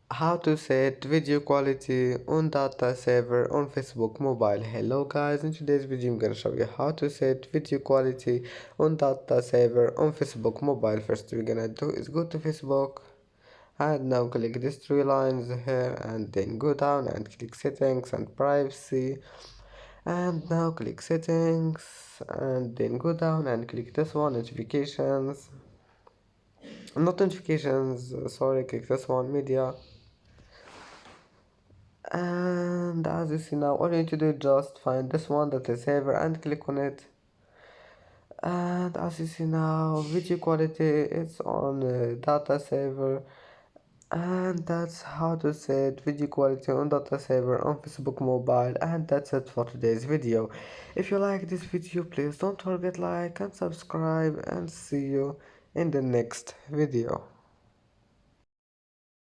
How to set video quality on data saver on Facebook mobile. Hello guys, in today's video I'm gonna show you how to set video quality on data saver on Facebook mobile. First we're gonna do is go to Facebook and now click these three lines here and then go down and click settings and privacy, and now click settings and then go down and click this one, notifications, not notifications, sorry, click this one, media. And as you see now, all you need to do is just find this one, that is saver, and click on it. And as you see now, video quality is on data saver, and that's how to set video quality on data saver on Facebook mobile. And that's it for today's video. If you like this video, please don't forget like and subscribe, and see you in the next video.